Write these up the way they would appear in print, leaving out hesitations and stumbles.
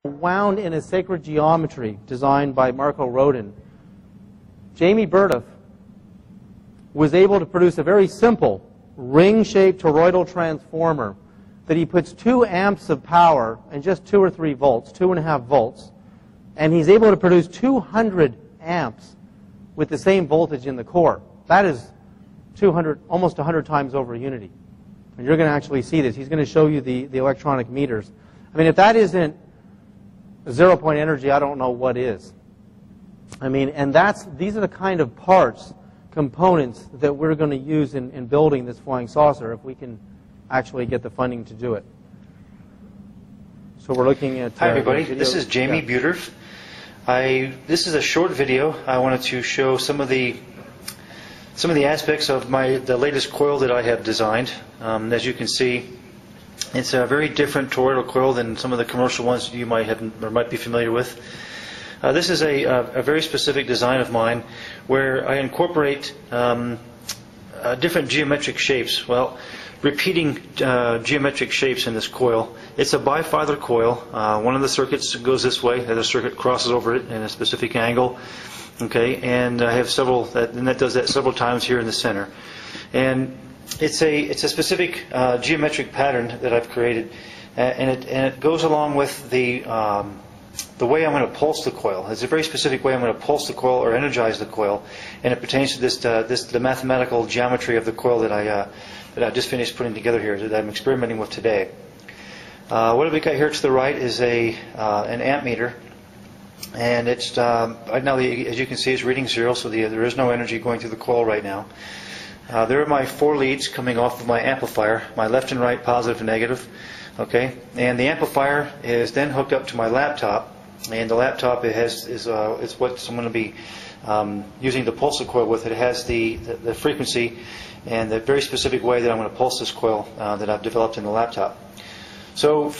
wound in a sacred geometry designed by Marco Rodin, Jamie Burdiff was able to produce a very simple ring-shaped toroidal transformer that he puts 2 amps of power and just 2 or 3 volts, 2.5 volts, and he's able to produce 200 amps with the same voltage in the core. That is 200, almost 100 times over unity. And you're going to actually see this. He's going to show you the electronic meters. I mean, if that isn't zero-point energy, I don't know what is. I mean, and these are the kind of parts, components that we're going to use in building this flying saucer if we can actually get the funding to do it. So we're looking at... Hi everybody, this is Jamie Burdiff. This is a short video. I wanted to show some of the aspects of the latest coil that I have designed. As you can see, it's a very different toroidal coil than some of the commercial ones you might have or might be familiar with. This is a very specific design of mine where I incorporate different geometric shapes. Well, repeating geometric shapes in this coil. It's a bifather coil. One of the circuits goes this way, the other circuit crosses over it in a specific angle. Okay, and I have several, and that does that several times here in the center. And it's a specific geometric pattern that I've created, and it goes along with the way I'm going to pulse the coil. It's a very specific way I'm going to pulse the coil or energize the coil, and it pertains to the mathematical geometry of the coil that I just finished putting together here, that I'm experimenting with today. What have we got here to the right is an amp meter, and it's right now, as you can see, it's reading 0, so there is no energy going through the coil right now. There are my 4 leads coming off of my amplifier, my left and right, positive and negative. Okay, and the amplifier is then hooked up to my laptop, and the laptop is what I'm going to be using to pulse the coil with. It has the frequency and the very specific way that I'm going to pulse this coil that I've developed in the laptop. So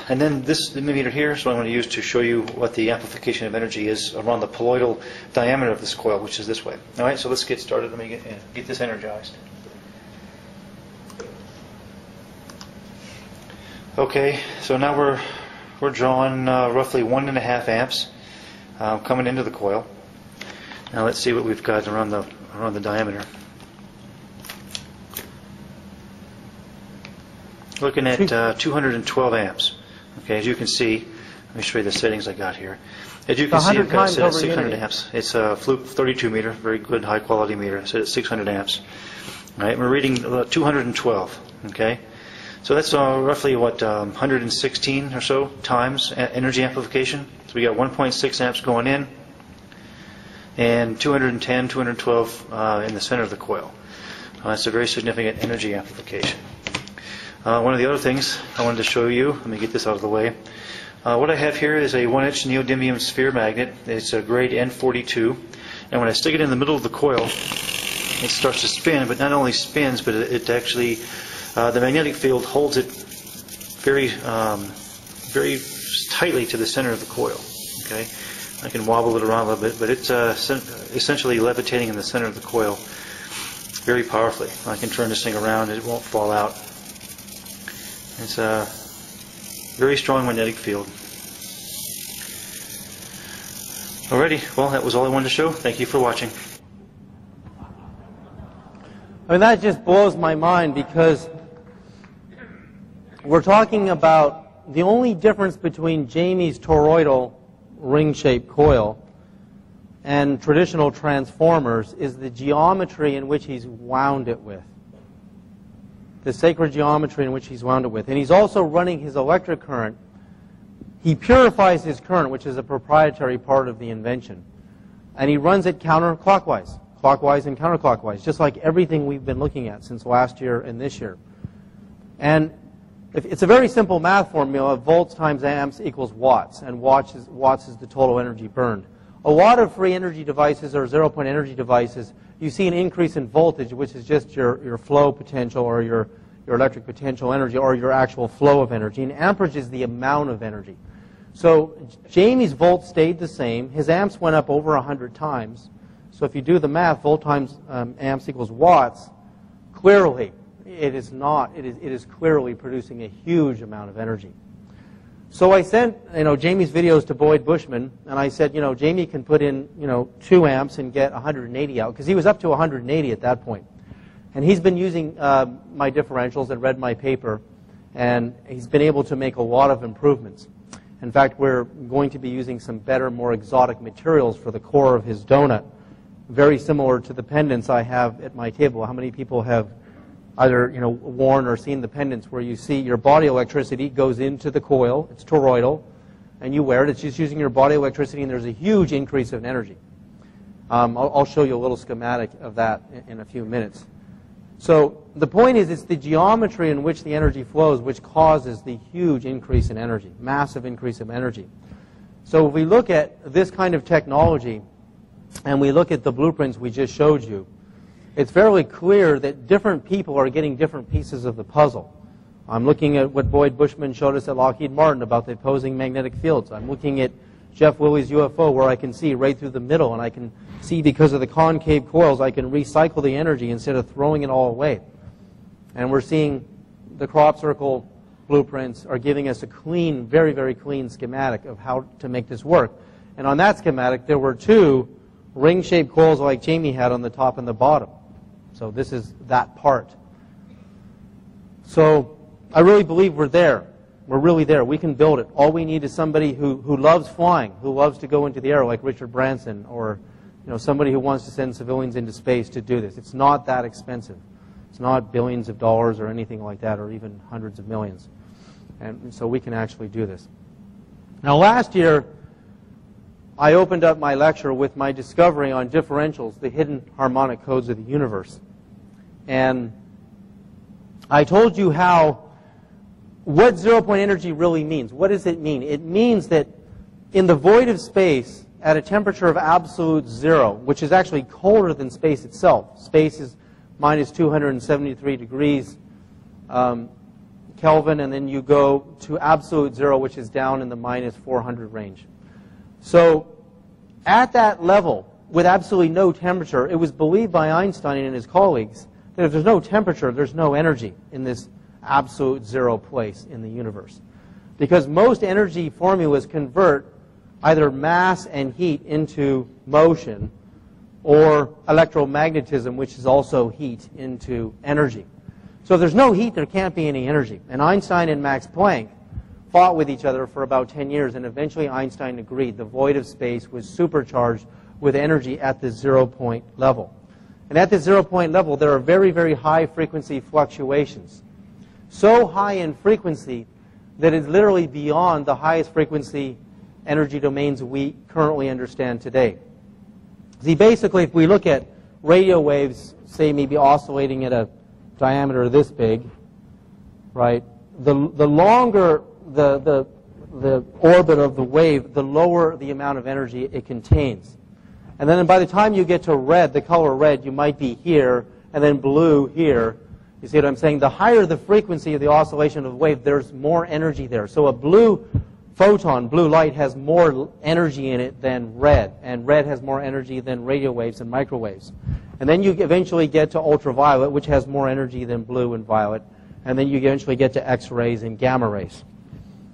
and then this meter here is what I'm going to use to show you what the amplification of energy is around the poloidal diameter of this coil, which is this way. All right, so let's get started. Let me get this energized. Okay, so now we're drawing roughly 1.5 amps coming into the coil. Now let's see what we've got around the diameter. Looking at 212 amps. Okay, as you can see, let me show you the settings I got here. As you can see, I've got it set at 600 amps. It's a Fluke 32 meter, very good, high quality meter. Set at 600 amps. All right, we're reading 212. Okay, so that's roughly what 116 or so times energy amplification. So we got 1.6 amps going in, and 210, 212 in the center of the coil. That's a very significant energy amplification. One of the other things I wanted to show you, let me get this out of the way. What I have here is a 1-inch neodymium sphere magnet. It's a grade N42, and when I stick it in the middle of the coil, it starts to spin, but not only spins, but it actually, the magnetic field holds it very tightly to the center of the coil. Okay, I can wobble it around a little bit, but it's essentially levitating in the center of the coil very powerfully. I can turn this thing around and it won't fall out. It's a very strong magnetic field. Alrighty, well, that was all I wanted to show. Thank you for watching. I mean, that just blows my mind, because we're talking about the only difference between Jamie's toroidal ring-shaped coil and traditional transformers is the geometry in which he's wound it with. The sacred geometry in which he's wound it with. And he's also running his electric current. He purifies his current, which is a proprietary part of the invention. And he runs it counterclockwise, clockwise and counterclockwise, just like everything we've been looking at since last year and this year. And it's a very simple math formula. Volts times amps equals watts, and watts is the total energy burned. A lot of free energy devices or zero-point energy devices, you see an increase in voltage, which is just your flow potential or your electric potential energy or your actual flow of energy. And amperage is the amount of energy. So Jamie's volts stayed the same. His amps went up over 100 times. So if you do the math, volt times amps equals watts. Clearly, it is not. It is clearly producing a huge amount of energy. So I sent, Jamie's videos to Boyd Bushman, and I said, Jamie can put in, 2 amps and get 180 out, because he was up to 180 at that point. And he's been using my differentials and read my paper, and he's been able to make a lot of improvements. In fact, we're going to be using some better, more exotic materials for the core of his donut, very similar to the pendants I have at my table. How many people have either worn or seen the pendants where you see your body electricity goes into the coil, it's toroidal, and you wear it. It's just using your body electricity, and there's a huge increase in energy. I'll show you a little schematic of that in a few minutes. So the point is, it's the geometry in which the energy flows which causes the huge increase in energy, massive increase of energy. So if we look at this kind of technology and we look at the blueprints we just showed you, it's fairly clear that different people are getting different pieces of the puzzle. I'm looking at what Boyd Bushman showed us at Lockheed Martin about the opposing magnetic fields. I'm looking at Jeff Willey's UFO, where I can see right through the middle, and I can see, because of the concave coils, I can recycle the energy instead of throwing it all away. And we're seeing the crop circle blueprints are giving us a clean, very, very clean schematic of how to make this work. And on that schematic, there were 2 ring-shaped coils like Jamie had on the top and the bottom. So this is that part. So I really believe we're there. We're really there. We can build it. All we need is somebody who loves flying, who loves to go into the air, like Richard Branson, or somebody who wants to send civilians into space to do this. It's not that expensive. It's not billions of dollars or anything like that, or even hundreds of millions. And so we can actually do this. Now, last year, I opened up my lecture with my discovery on differentials, the hidden harmonic codes of the universe. And I told you what zero-point energy really means. What does it mean? It means that in the void of space, at a temperature of absolute 0, which is actually colder than space itself. Space is minus 273 degrees Kelvin, and then you go to absolute 0, which is down in the minus 400 range. So at that level, with absolutely no temperature, it was believed by Einstein and his colleagues that if there's no temperature, there's no energy in this absolute 0 place in the universe. Because most energy formulas convert either mass and heat into motion, or electromagnetism, which is also heat, into energy. So if there's no heat, there can't be any energy. And Einstein and Max Planck fought with each other for about 10 years, and eventually Einstein agreed the void of space was supercharged with energy at the 0-point level. And at the 0-point level, there are very, very high frequency fluctuations. So high in frequency that it's literally beyond the highest frequency energy domains we currently understand today. See, basically, if we look at radio waves, say maybe oscillating at a diameter this big, right, the longer the orbit of the wave, the lower the amount of energy it contains. And then by the time you get to red, the color red, you might be here, and then blue here. You see what I'm saying? The higher the frequency of the oscillation of the wave, there's more energy there. So a blue photon, blue light, has more energy in it than red, and red has more energy than radio waves and microwaves. And then you eventually get to ultraviolet, which has more energy than blue and violet, and then you eventually get to X-rays and gamma rays.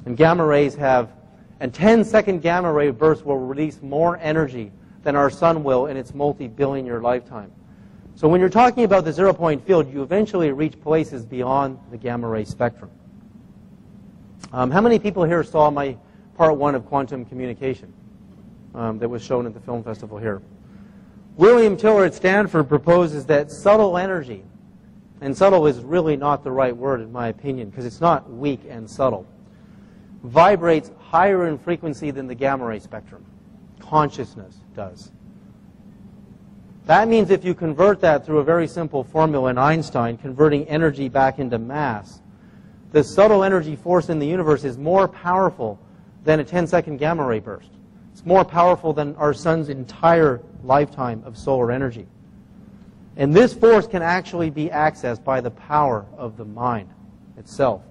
And gamma rays have, a 10-second gamma ray burst will release more energy than our sun will in its multi-billion-year lifetime. So when you're talking about the zero-point field, you eventually reach places beyond the gamma ray spectrum. How many people here saw my part 1 of quantum communication that was shown at the film festival here? William Tiller at Stanford proposes that subtle energy, and subtle is really not the right word in my opinion, because it's not weak and subtle, vibrates higher in frequency than the gamma ray spectrum. Consciousness does. That means if you convert that through a very simple formula in Einstein, converting energy back into mass, the subtle energy force in the universe is more powerful than a 10-second gamma ray burst. It's more powerful than our sun's entire lifetime of solar energy. And this force can actually be accessed by the power of the mind itself.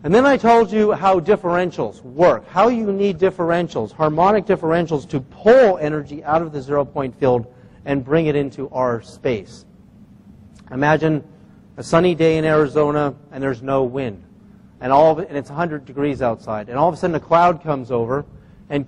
And then I told you how differentials work, how you need differentials, harmonic differentials, to pull energy out of the zero-point field and bring it into our space. Imagine a sunny day in Arizona and there's no wind. and it's 100 degrees outside, and all of a sudden a cloud comes over and